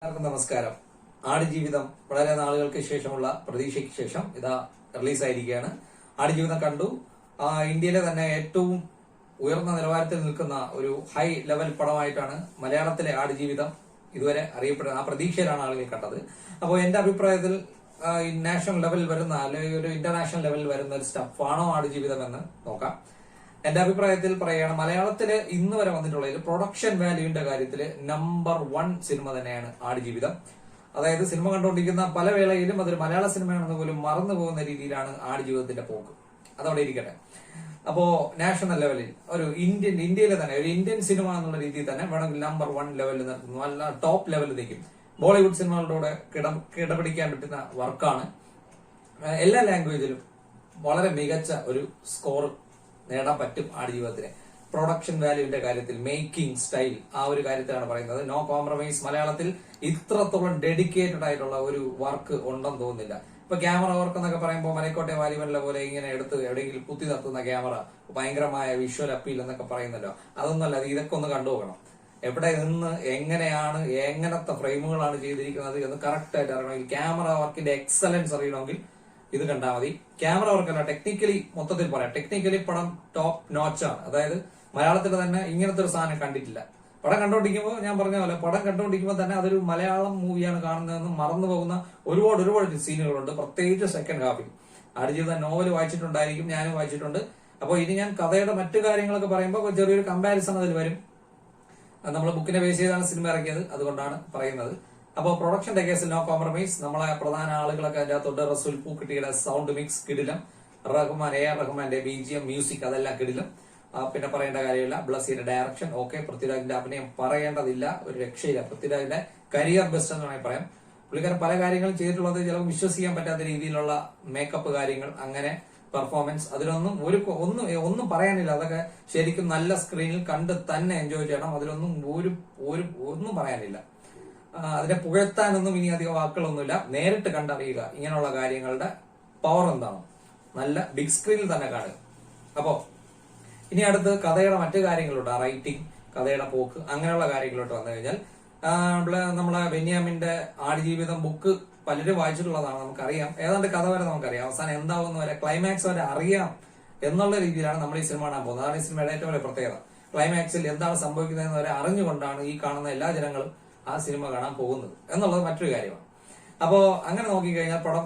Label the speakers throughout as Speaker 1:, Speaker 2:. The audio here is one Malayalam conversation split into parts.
Speaker 1: എല്ലാവർക്കും നമസ്കാരം. ആടുജീവിതം വളരെ നാളുകൾക്ക് ശേഷമുള്ള പ്രതീക്ഷയ്ക്ക് ശേഷം ഇതാ റിലീസായിരിക്കുകയാണ്. ആടുജീവിതം കണ്ടു. ഇന്ത്യയിലെ തന്നെ ഏറ്റവും ഉയർന്ന നിലവാരത്തിൽ നിൽക്കുന്ന ഒരു ഹൈ ലെവൽ പടമായിട്ടാണ് മലയാളത്തിലെ ആടുജീവിതം ഇതുവരെ അറിയപ്പെടുന്നത്. ആ പ്രതീക്ഷയിലാണ് ആളുകൾ കണ്ടത്. അപ്പോൾ എന്റെ അഭിപ്രായത്തിൽ നാഷണൽ ലെവലിൽ വരുന്ന അല്ലെങ്കിൽ ഒരു ഇന്റർനാഷണൽ ലെവലിൽ വരുന്ന ഒരു സ്റ്റഫാണോ ആടുജീവിതം എന്ന് നോക്കാം. എന്റെ അഭിപ്രായത്തിൽ പറയുകയാണ്, മലയാളത്തില് ഇന്ന് വരെ വന്നിട്ടുള്ളതിൽ പ്രൊഡക്ഷൻ വാല്യൂവിന്റെ കാര്യത്തിൽ നമ്പർ 1 സിനിമ തന്നെയാണ് ആടുജീവിതം. അതായത് സിനിമ കണ്ടുകൊണ്ടിരിക്കുന്ന പല വേളയിലും അതൊരു മലയാള സിനിമയാണെന്ന് പോലും മറന്നു പോകുന്ന രീതിയിലാണ് ആടുജീവിതത്തിന്റെ പോക്ക്. അതവിടെ ഇരിക്കട്ടെ. അപ്പോ നാഷണൽ ലെവലിൽ ഒരു ഇന്ത്യയിലെ തന്നെ ഒരു ഇന്ത്യൻ സിനിമ എന്നുള്ള രീതിയിൽ തന്നെ വേണമെങ്കിൽ നമ്പർ 1 ലെവലിൽ നിർത്തുന്നു, നല്ല ടോപ്പ് ലെവലിലേക്കും ബോളിവുഡ് സിനിമകളുടെ കിടപിടിക്കാൻ പറ്റുന്ന വർക്കാണ്. എല്ലാ ലാംഗ്വേജിലും വളരെ മികച്ച ഒരു സ്കോർ നേടാൻ പറ്റും ആടുജീവിതത്തിന്. പ്രൊഡക്ഷൻ വാല്യൂവിന്റെ കാര്യത്തിൽ, മേക്കിംഗ് സ്റ്റൈൽ, ആ ഒരു കാര്യത്തിലാണ് പറയുന്നത്. No compromise. മലയാളത്തിൽ ഇത്രത്തോളം ഡെഡിക്കേറ്റഡ് ആയിട്ടുള്ള ഒരു വർക്ക് ഉണ്ടെന്ന് തോന്നുന്നില്ല. ഇപ്പൊ ക്യാമറ വർക്ക് എന്നൊക്കെ പറയുമ്പോൾ മലക്കോട്ടെ വാലിബനിലെ പോലെ ഇങ്ങനെ എടുത്ത് എവിടെയെങ്കിലും കുത്തി നിർത്തുന്ന ക്യാമറ, ഭയങ്കരമായ വിഷ്വൽ അപ്പീൽ എന്നൊക്കെ പറയുന്നല്ലോ, അതൊന്നല്ല. ഇതൊക്കെ ഒന്ന് കണ്ടുപോകണം. എവിടെ നിന്ന് എങ്ങനെയാണ് എങ്ങനത്തെ ഫ്രെയിമുകളാണ് ചെയ്തിരിക്കുന്നത് എന്ന് കറക്റ്റ് ആയിട്ട് അറിയണമെങ്കിൽ, ക്യാമറ വർക്കിന്റെ എക്സലൻസ് അറിയണമെങ്കിൽ ഇത് കണ്ടാൽ മതി. ക്യാമറ വർക്കല്ല, ടെക്നിക്കലി മൊത്തത്തിൽ പറയാം. ടെക്നിക്കലി പടം ടോപ്പ് നോച്ചാണ്. അതായത് മലയാളത്തിൽ തന്നെ ഇങ്ങനത്തെ ഒരു സാധനം കണ്ടിട്ടില്ല. പടം കണ്ടുകൊണ്ടിരിക്കുമ്പോൾ ഞാൻ പറഞ്ഞ പോലെ പടം കണ്ടുകൊണ്ടിരിക്കുമ്പോൾ തന്നെ അതൊരു മലയാളം മൂവിയാണ് കാണുന്നതെന്ന് മറന്നു പോകുന്ന ഒരുപാട് സീനുകളുണ്ട്, പ്രത്യേകിച്ച് സെക്കൻഡ് ഹാഫിൽ. ആടുജീവിതം നോവൽ വായിച്ചിട്ടുണ്ടായിരിക്കും, ഞാനും വായിച്ചിട്ടുണ്ട്. അപ്പോൾ ഇനി ഞാൻ കഥയുടെ മറ്റു കാര്യങ്ങളൊക്കെ പറയുമ്പോൾ ചെറിയൊരു കമ്പാരിസൺ അതിൽ വരും. നമ്മൾ ബുക്കിനെ ബേസ് ചെയ്താണ് സിനിമ ഇറക്കിയത്, അതുകൊണ്ടാണ് പറയുന്നത്. അപ്പോൾ പ്രൊഡക്ഷന്റെ കേസിൽ നോ കോംപ്രമൈസ്. നമ്മളെ പ്രധാന ആളുകളൊക്കെ അതിന്റെ അകത്തോട്ട് റസൂൽ പൂക്കുട്ടിയുടെ സൗണ്ട് മിക്സ് കിടിലം, AR റഹ്മാന്റെ BGM മ്യൂസിക് അതെല്ലാം കിടിലം. പിന്നെ പറയേണ്ട കാര്യമില്ല. ബ്ലസ്സിയുടെ ഡയറക്ഷൻ ഓക്കെ. പൃഥ്വിരാജിന്റെ അഭിനയം പറയേണ്ടതില്ല, ഒരു രക്ഷയില്ല. പൃഥ്വിരാജിന്റെ കരിയർ ബെസ്റ്റ് എന്ന് വേണമെങ്കിൽ പറയാം. പുള്ളിക്കാരൻ പല കാര്യങ്ങളും ചെയ്തിട്ടുള്ളത് ചിലപ്പോൾ വിശ്വസിക്കാൻ പറ്റാത്ത രീതിയിലുള്ള മേക്കപ്പ് കാര്യങ്ങൾ, അങ്ങനെ പെർഫോമൻസ്, അതിലൊന്നും ഒന്നും പറയാനില്ല. അതൊക്കെ ശരിക്കും നല്ല സ്ക്രീനിൽ കണ്ട് തന്നെ എൻജോയ് ചെയ്യണം. അതിലൊന്നും ഒന്നും പറയാനില്ല. അതിനെ പുകഴ്ത്താനൊന്നും ഇനി അധികം വാക്കുകളൊന്നുമില്ല. നേരിട്ട് കണ്ടറിയുക ഇങ്ങനെയുള്ള കാര്യങ്ങളുടെ പവർ എന്താണ്, നല്ല ബിഗ് സ്ക്രീനിൽ തന്നെ കാണുക. അപ്പോ ഇനി അടുത്ത് കഥയുടെ മറ്റു കാര്യങ്ങളുണ്ട്, റൈറ്റിംഗ്, കഥയുടെ പോക്ക്, അങ്ങനെയുള്ള കാര്യങ്ങളോട്ട് വന്നു കഴിഞ്ഞാൽ നമ്മളെ ബെന്യാമിന്റെ ആടുജീവിതം ബുക്ക് പലരും വായിച്ചിട്ടുള്ളതാണ്, നമുക്കറിയാം. ഏതാണ്ട് കഥ വരെ നമുക്കറിയാം, അവസാനം എന്താവുന്ന വരെ, ക്ലൈമാക്സ് വരെ അറിയാം എന്നുള്ള രീതിയിലാണ് നമ്മൾ ഈ സിനിമ കാണാൻ പോകുന്നത്. അതാണ് ഈ സിനിമയുടെ ഏറ്റവും വലിയ പ്രത്യേകത. ക്ലൈമാക്സിൽ എന്താണ് സംഭവിക്കുന്നതെന്ന് വരെ അറിഞ്ഞുകൊണ്ടാണ് ഈ കാണുന്ന എല്ലാ ജനങ്ങളും ആ സിനിമ കാണാൻ പോകുന്നത് എന്നുള്ളത് മറ്റൊരു കാര്യമാണ്. അപ്പോ അങ്ങനെ നോക്കിക്കഴിഞ്ഞാൽ പടം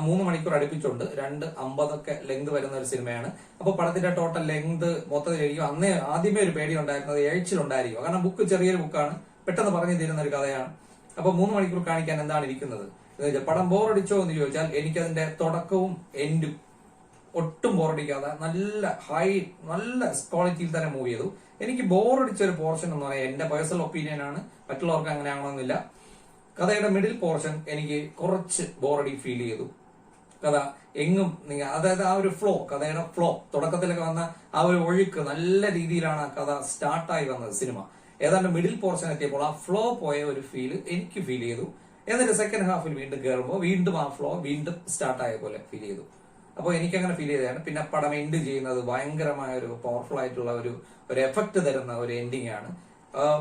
Speaker 1: 3 മണിക്കൂർ അടുപ്പിച്ചുണ്ട്. 2:50 ലെങ്ത് വരുന്ന ഒരു സിനിമയാണ്. അപ്പൊ പടത്തിന്റെ ടോട്ടൽ ലെങ്ത് മൊത്തത്തിലായിരിക്കും. ആദ്യമേ ഒരു പേടി ഉണ്ടായിരുന്നത് എഴുച്ചിലുണ്ടായിരിക്കും. കാരണം ബുക്ക് ചെറിയൊരു ബുക്കാണ്, പെട്ടെന്ന് പറഞ്ഞു തീരുന്ന ഒരു കഥയാണ്. അപ്പൊ 3 മണിക്കൂർ കാണിക്കാൻ എന്താണ് ഇരിക്കുന്നത് എന്ന് വെച്ചാൽ, പടം ബോറടിച്ചോ എന്ന് ചോദിച്ചാൽ എനിക്കതിന്റെ തുടക്കവും എൻഡും ഒട്ടും ബോറടിക്കാതെ നല്ല ക്വാളിറ്റിയിൽ തന്നെ മൂവ് ചെയ്തു. എനിക്ക് ബോറടിച്ച ഒരു പോർഷൻ എന്ന് പറയാൻ എന്റെ പേഴ്സണൽ ഒപ്പീനിയൻ ആണ്, മറ്റുള്ളവർക്ക് അങ്ങനെ ആവണമെന്നില്ല. കഥയുടെ മിഡിൽ പോർഷൻ എനിക്ക് കുറച്ച് ബോറടി ഫീൽ ചെയ്തു. കഥ എങ്ങും അതായത് ആ ഒരു കഥയുടെ ഫ്ലോ, തുടക്കത്തിലൊക്കെ വന്ന ആ ഒരു ഒഴുക്ക്, നല്ല രീതിയിലാണ് ആ കഥ സ്റ്റാർട്ടായി വന്നത് സിനിമ. ഏതാണ്ട് മിഡിൽ പോർഷൻ എത്തിയപ്പോൾ ആ ഫ്ലോ പോയ ഒരു ഫീൽ എനിക്ക് ഫീൽ ചെയ്തു. എന്നിട്ട് സെക്കൻഡ് ഹാഫിൽ വീണ്ടും കയറുമ്പോൾ വീണ്ടും ആ ഫ്ലോ വീണ്ടും സ്റ്റാർട്ടായ പോലെ ഫീൽ ചെയ്തു. അപ്പോൾ എനിക്കങ്ങനെ ഫീൽ ചെയ്തതാണ്. പിന്നെ പടം എൻഡ് ചെയ്യുന്നത് ഭയങ്കരമായ ഒരു പവർഫുൾ ആയിട്ടുള്ള ഒരു എഫക്ട് തരുന്ന ഒരു എൻഡിങ് ആണ്.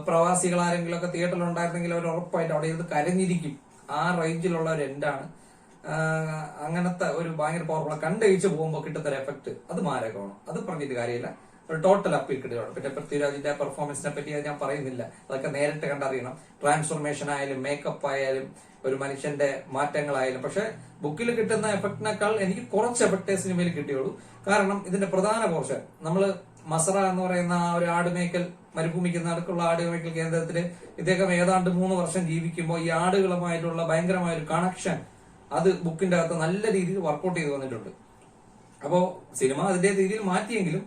Speaker 1: പ്രവാസികൾ ആരെങ്കിലും ഒക്കെ തിയേറ്ററിൽ ഉണ്ടായിരുന്നെങ്കിൽ അവർ ഉറപ്പായിട്ട് അവിടെ ഇരുന്ന് കരഞ്ഞിരിക്കും. ആ റേഞ്ചിലുള്ള ഒരു എൻഡാണ്. അങ്ങനത്തെ ഒരു ഭയങ്കര പവർഫുൾ, കണ്ടഴിച്ച് പോകുമ്പോൾ കിട്ടുന്ന ഒരു എഫക്ട് അത് മാരകമാണ്. അത് പറഞ്ഞിട്ട് കാര്യമില്ല, ഒരു ടോട്ടൽ അപ്പീൽ കിട്ടുകയാണ്. പിന്നെ പൃഥ്വിരാജിന്റെ പെർഫോമൻസിനെ പറ്റി ഞാൻ പറയുന്നില്ല, അതൊക്കെ നേരിട്ട് കണ്ടറിയണം. ട്രാൻസ്ഫോർമേഷൻ ആയാലും മേക്കപ്പ് ആയാലും ഒരു മനുഷ്യന്റെ മാറ്റങ്ങളായാലും. പക്ഷെ ബുക്കിൽ കിട്ടുന്ന എഫക്റ്റിനേക്കാൾ എനിക്ക് കുറച്ച് എഫക്റ്റേ സിനിമയിൽ കിട്ടിയുള്ളൂ. കാരണം ഇതിന്റെ പ്രധാന പോർഷൻ, നമ്മള് മസറ എന്ന് പറയുന്ന ആ ഒരു ആടുമേക്കൽ, മരുഭൂമിക്ക് നടുക്കുള്ള ആടുമേക്കൽ കേന്ദ്രത്തിൽ ഇദ്ദേഹം ഏതാണ്ട് 3 വർഷം ജീവിക്കുമ്പോൾ ഈ ആടുകളുമായിട്ടുള്ള ഭയങ്കരമായ ഒരു കണക്ഷൻ അത് ബുക്കിന്റെ അകത്ത് നല്ല രീതിയിൽ വർക്കൗട്ട് ചെയ്ത് വന്നിട്ടുണ്ട്. അപ്പോ സിനിമ അതിന്റെ രീതിയിൽ മാറ്റിയെങ്കിലും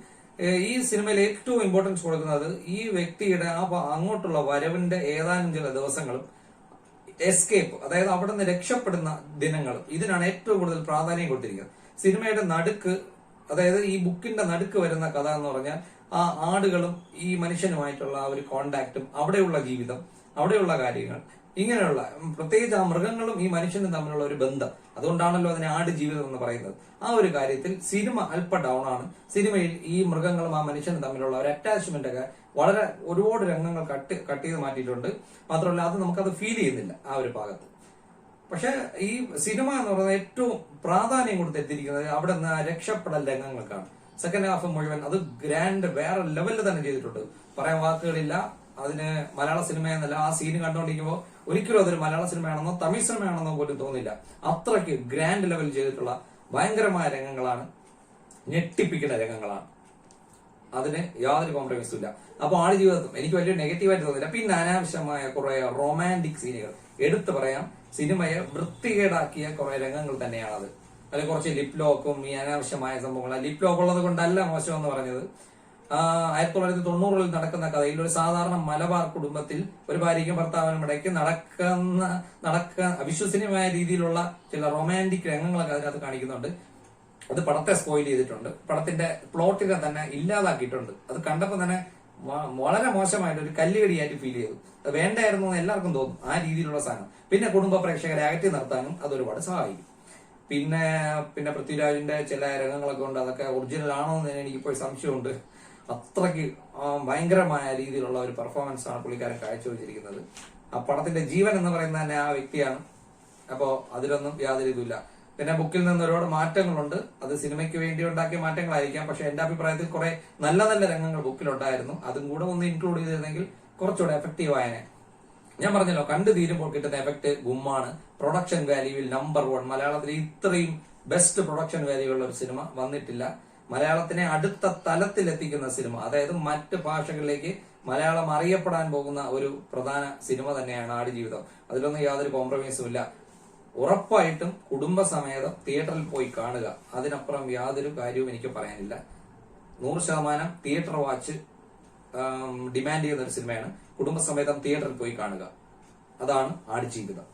Speaker 1: ഈ സിനിമയിൽ ഏറ്റവും ഇമ്പോർട്ടൻസ് കൊടുക്കുന്നത് ഈ വ്യക്തിയുടെ അങ്ങോട്ടുള്ള വരവിന്റെ ഏതാനും ചില ദിവസങ്ങളും എസ്കേപ്പ്, അതായത് അവിടെ നിന്ന് രക്ഷപ്പെടുന്ന ദിനങ്ങളും, ഇതിനാണ് ഏറ്റവും കൂടുതൽ പ്രാധാന്യം കൊടുത്തിരിക്കുന്നത്. സിനിമയുടെ നടുക്ക്, അതായത് ഈ ബുക്കിന്റെ നടുക്ക് വരുന്ന കഥ എന്ന് പറഞ്ഞാൽ ആ ആടുകളും ഈ മനുഷ്യനുമായിട്ടുള്ള ആ ഒരു കോണ്ടാക്റ്റും, അവിടെയുള്ള ജീവിതം, അവിടെയുള്ള കാര്യങ്ങൾ, ഇങ്ങനെയുള്ള പ്രത്യേകിച്ച് ആ മൃഗങ്ങളും ഈ മനുഷ്യനും തമ്മിലുള്ള ഒരു ബന്ധം. അതുകൊണ്ടാണല്ലോ അതിനെ ആടുജീവിതം എന്ന് പറയുന്നത്. ആ ഒരു കാര്യത്തിൽ സിനിമ അല്പ ഡൗൺ ആണ്. സിനിമയിൽ ഈ മൃഗങ്ങളും ആ മനുഷ്യനും തമ്മിലുള്ള ഒരു അറ്റാച്ച്മെന്റ് ഒക്കെ വളരെ ഒരുപാട് രംഗങ്ങൾ കട്ട് ചെയ്ത് മാറ്റിയിട്ടുണ്ട്. മാത്രമല്ല അത് നമുക്കത് ഫീൽ ചെയ്യുന്നില്ല ആ ഒരു ഭാഗത്ത്. പക്ഷെ ഈ സിനിമ എന്ന് പറയുന്നത് ഏറ്റവും പ്രാധാന്യം കൊടുത്തെത്തിയിരിക്കുന്നത് അവിടെ നിന്ന് രക്ഷപ്പെടൽ രംഗങ്ങൾക്കാണ്. സെക്കൻഡ് ഹാഫ് മുഴുവൻ അത് ഗ്രാൻഡ് വേറെ ലെവലിൽ തന്നെ ചെയ്തിട്ടുണ്ട്. പറയാൻ വാക്കുകളില്ല. അതിന് മലയാള സിനിമ എന്നല്ല, ആ സീന് കണ്ടുകൊണ്ടിരിക്കുമ്പോൾ ഒരിക്കലും അതൊരു മലയാള സിനിമയാണെന്നോ തമിഴ് സിനിമയാണെന്നോ പോലും തോന്നില്ല. അത്രയ്ക്ക് ഗ്രാൻഡ് ലെവൽ ചെയ്തിട്ടുള്ള ഭയങ്കരമായ രംഗങ്ങളാണ്, ഞെട്ടിപ്പിക്കുന്ന രംഗങ്ങളാണ്. അതിന് യാതൊരു കോംപ്രമൈസും ഇല്ല. അപ്പൊ ആടുജീവിതം എനിക്ക് വലിയ നെഗറ്റീവായിട്ട് തോന്നില്ല. പിന്നെ അനാവശ്യമായ കുറെ റൊമാൻറ്റിക് സീനുകൾ എടുത്തു പറയാം. സിനിമയെ വൃത്തികേടാക്കിയ കുറെ രംഗങ്ങൾ തന്നെയാണത്. അതിൽ കുറച്ച് ലിപ് ലോക്കും ഈ അനാവശ്യമായ സംഭവങ്ങൾ. ലിപ് ലോക്ക് ഉള്ളത് കൊണ്ടല്ല മോശം എന്ന് പറഞ്ഞത്. 1990-ൽ നടക്കുന്ന കഥയിൽ ഒരു സാധാരണ മലബാർ കുടുംബത്തിൽ ഒരു ഭാര്യയ്ക്കും ഭർത്താവിനും ഇടയ്ക്ക് അവിശ്വസനീയമായ രീതിയിലുള്ള ചില റൊമാൻറ്റിക് രംഗങ്ങളൊക്കെ അതിനകത്ത് കാണിക്കുന്നുണ്ട്. അത് പടത്തെ സ്പോയിൽ ചെയ്തിട്ടുണ്ട്. പടത്തിന്റെ പ്ലോട്ടിനെ തന്നെ ഇല്ലാതാക്കിയിട്ടുണ്ട്. അത് കണ്ടപ്പോൾ തന്നെ വളരെ മോശമായിട്ട് ഒരു കല്ലുകടിയായിട്ട് ഫീൽ ചെയ്തു. അത് വേണ്ടായിരുന്നു എന്ന് എല്ലാവർക്കും തോന്നും, ആ രീതിയിലുള്ള സാധനം. പിന്നെ കുടുംബ പ്രേക്ഷകരെ അകറ്റി നിർത്താനും അത് ഒരുപാട് സഹായിക്കും. പിന്നെ പൃഥ്വിരാജിന്റെ ചില രംഗങ്ങളൊക്കെ ഉണ്ട്, അതൊക്കെ ഒറിജിനൽ ആണോ എന്ന് എനിക്കിപ്പോൾ സംശയമുണ്ട്. അത്രയ്ക്ക് ഭയങ്കരമായ രീതിയിലുള്ള ഒരു പെർഫോമൻസ് ആണ് പുള്ളിക്കാരൻ കാഴ്ചവെച്ചിരിക്കുന്നത്. ആ പടത്തിന്റെ ജീവൻ എന്ന് പറയുന്ന തന്നെ ആ വ്യക്തിയാണ്. അപ്പോ അതിലൊന്നും യാതൊരു ഇതുമില്ല. പിന്നെ ബുക്കിൽ നിന്ന് ഒരുപാട് മാറ്റങ്ങളുണ്ട്. അത് സിനിമയ്ക്ക് വേണ്ടി ഉണ്ടാക്കിയ മാറ്റങ്ങളായിരിക്കാം. പക്ഷെ എന്റെ അഭിപ്രായത്തിൽ കുറെ നല്ല നല്ല രംഗങ്ങൾ ബുക്കിലുണ്ടായിരുന്നു. അതും കൂടെ ഒന്ന് ഇൻക്ലൂഡ് ചെയ്തിരുന്നെങ്കിൽ കുറച്ചുകൂടെ എഫക്റ്റീവ് ആയനെ. ഞാൻ പറഞ്ഞല്ലോ, കണ്ടു തീരുമ്പോൾ കിട്ടുന്ന എഫക്ട് ഗുമ്മാണ്. പ്രൊഡക്ഷൻ വാല്യൂവിൽ നമ്പർ 1. മലയാളത്തിൽ ഇത്രയും ബെസ്റ്റ് പ്രൊഡക്ഷൻ വാല്യൂ ഉള്ള ഒരു സിനിമ വന്നിട്ടില്ല. മലയാളത്തിനെ അടുത്ത തലത്തിലെത്തിക്കുന്ന സിനിമ, അതായത് മറ്റ് ഭാഷകളിലേക്ക് മലയാളം അറിയപ്പെടാൻ പോകുന്ന ഒരു പ്രധാന സിനിമ തന്നെയാണ് ആടുജീവിതം. അതിലൊന്നും യാതൊരു കോംപ്രമൈസും ഇല്ല. ഉറപ്പായിട്ടും കുടുംബസമേതം തിയേറ്ററിൽ പോയി കാണുക. അതിനപ്പുറം യാതൊരു കാര്യവും എനിക്ക് പറയാനില്ല. 100% തിയേറ്റർ വാച്ച് ഡിമാൻഡ് ചെയ്യുന്ന ഒരു സിനിമയാണ്. കുടുംബസമേതം തിയേറ്ററിൽ പോയി കാണുക. അതാണ് ആടുജീവിതം.